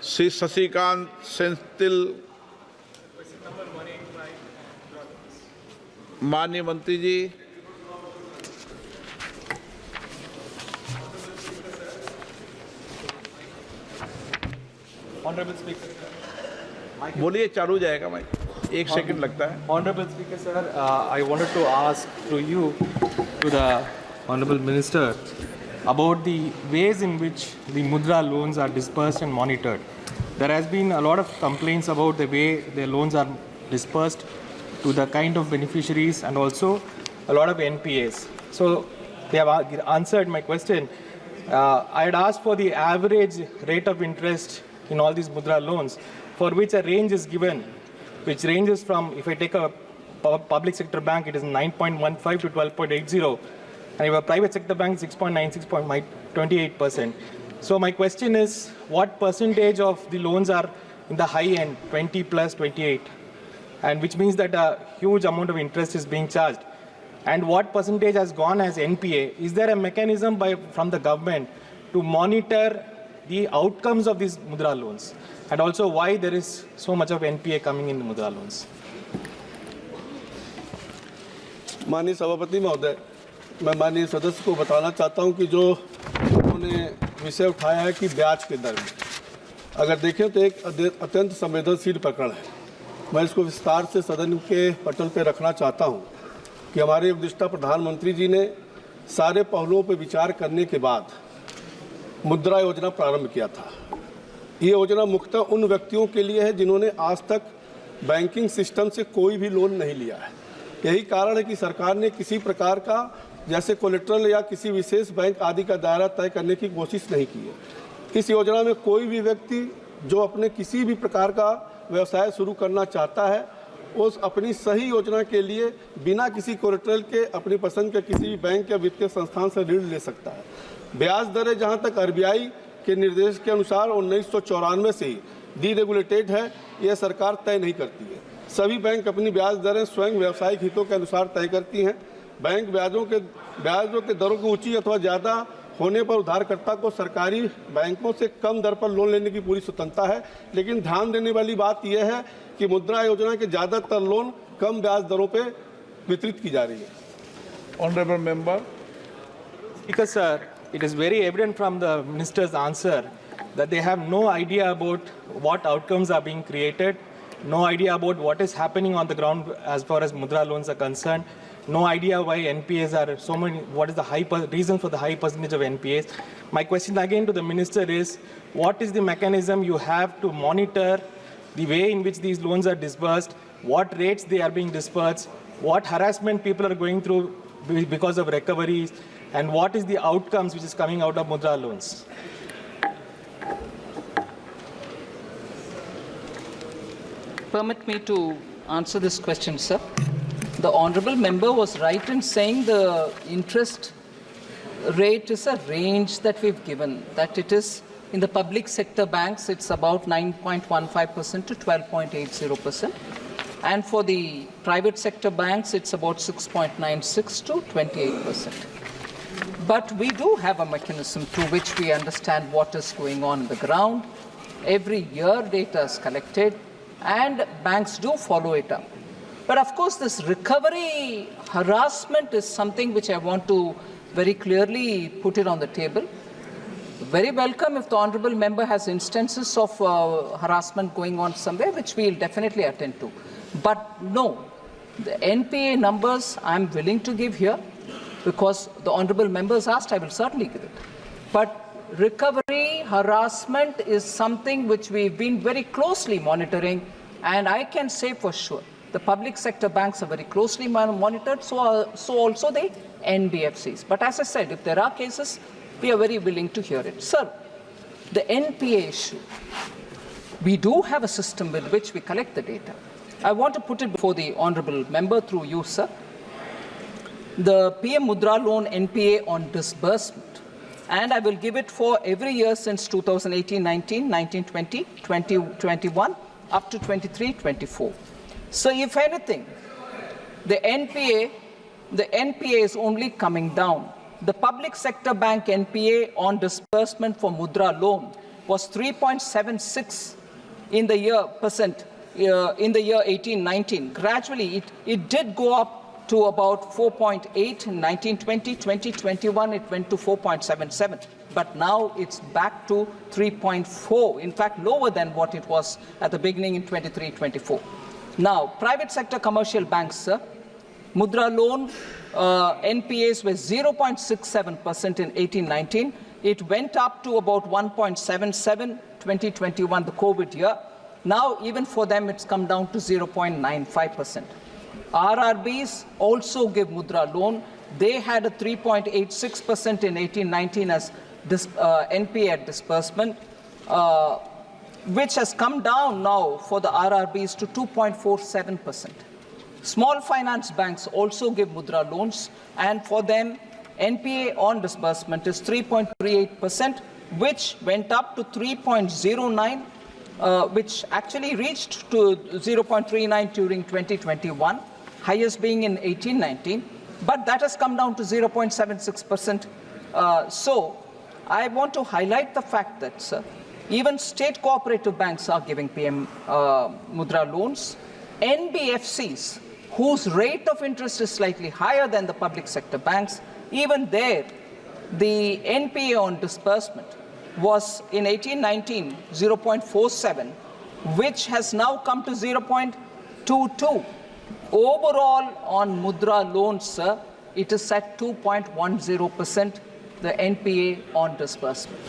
Shri Sasikanth Senthil, माननीय मंत्री जी, Honorable Speaker. बोलिए, चालू हो जाएगा माइक, 1 सेकंड लगता है. Honorable Speaker, sir, I wanted to ask to you, to the Honorable Minister, about the ways in which the Mudra loans are dispersed and monitored. There has been a lot of complaints about the way the loans are dispersed to the kind of beneficiaries and also a lot of NPAs. So they have answered my question. I had asked for the average rate of interest in all these Mudra loans, for which a range is given, which ranges from, if I take a public sector bank, it is 9.15 to 12.80. And if a private sector bank, 6.96, 28%. So my question is, what percentage of the loans are in the high end, 20 plus 28? And which means that a huge amount of interest is being charged. And what percentage has gone as NPA? Is there a mechanism from the government to monitor the outcomes of these Mudra loans? And also why there is so much of NPA coming in the Mudra loans? माननीय सभापति महोदय, मैं माननीय सदस्य को बताना चाहता हूं कि जो उन्होंने विषय उठाया है कि ब्याज के दर में, अगर देखें तो एक अत्यंत संवेदनशील प्रकरण है. मैं इसको विस्तार से सदन के पटल पर रखना चाहता हूं कि हमारे उपदेष्टा प्रधानमंत्री जी ने सारे पहलुओं पर विचार करने के बाद मुद्रा योजना प्रारंभ किया था. ये योजना मुख्यतः उन व्यक्तियों के लिए है जिन्होंने आज तक बैंकिंग सिस्टम से कोई भी लोन नहीं लिया है. यही कारण है कि सरकार ने किसी प्रकार का जैसे कोलेट्रल या किसी विशेष बैंक आदि का दायरा तय करने की कोशिश नहीं की है. इस योजना में कोई भी व्यक्ति जो अपने किसी भी प्रकार का व्यवसाय शुरू करना चाहता है, उस अपनी सही योजना के लिए बिना किसी कोलेट्रल के अपनी पसंद के किसी भी बैंक या वित्तीय संस्थान से ऋण ले सकता है. ब्याज दरें जहां तक आरबीआई के निर्देश के अनुसार 1994 से ही डीरेगुलेटेड है, यह सरकार तय नहीं करती है. सभी बैंक अपनी ब्याज दरें स्वयं व्यावसायिक हितों के अनुसार तय करती हैं. बैंक ब्याजों के दरों की ऊंची अथवा ज़्यादा होने पर उधारकर्ता को सरकारी बैंकों से कम दर पर लोन लेने की पूरी स्वतंत्रता है. लेकिन ध्यान देने वाली बात यह है कि मुद्रा योजना के ज़्यादातर लोन कम ब्याज दरों पर वितरित की जा रही है. Honorable member. Because, sir, it is very evident from the minister's answer that they have no idea about what outcomes are being created, no idea about what is happening on the ground as far as Mudra loans are concerned, no idea why NPAs are so many, what is the reason for the high percentage of NPAs. My question again to the minister is, what is the mechanism you have to monitor the way in which these loans are disbursed, what rates they are being disbursed, what harassment people are going through because of recoveries, and what is the outcomes which is coming out of Mudra loans? Permit me to answer this question, sir. The honourable member was right in saying the interest rate is a range that we've given, that it is in the public sector banks, it's about 9.15% to 12.80%. And for the private sector banks, it's about 6.96 to 28%. But we do have a mechanism through which we understand what is going on the ground. Every year data is collected and banks do follow it up. But of course, this recovery harassment is something which I want to very clearly put it on the table. Very welcome if the honourable member has instances of harassment going on somewhere, which we will definitely attend to. But no, the NPA numbers I'm willing to give here because the honourable member has asked, I will certainly give it. But recovery harassment is something which we've been very closely monitoring, and I can say for sure the public sector banks are very closely monitored, so also the NBFCs. But as I said, if there are cases, we are very willing to hear it. Sir, the NPA issue, we do have a system with which we collect the data. I want to put it before the honourable member through you, sir. The PM Mudra loan NPA on disbursement, and I will give it for every year since 2018-19, 19-20, 20-21, up to 23-24. So if anything, the NPA is only coming down. The public sector bank NPA on disbursement for Mudra loan was 3.76 in the year 18-19. Gradually, it did go up to about 4.8 in 1920, 2021 it went to 4.77. But now it's back to 3.4, in fact lower than what it was at the beginning in 23-24. Now, private sector commercial banks, sir, Mudra loan NPAs were 0.67% in 18-19. It went up to about 1.77 2021, the COVID year. Now, even for them, it's come down to 0.95%. RRBs also give Mudra loan. They had a 3.86% in 18-19 as NPA at disbursement, which has come down now for the RRBs to 2.47%. Small finance banks also give Mudra loans, and for them, NPA on disbursement is 3.38%, which went up to 3.09%. Which actually reached to 0.39 during 2021, highest being in 18-19, but that has come down to 0.76%. So I want to highlight the fact that even state cooperative banks are giving PM Mudra loans. NBFCs, whose rate of interest is slightly higher than the public sector banks, even there, the NPA on disbursement was in 18-19 0.47, which has now come to 0.22. Overall, on Mudra loans, sir, it is at 2.10%, the NPA on disbursement.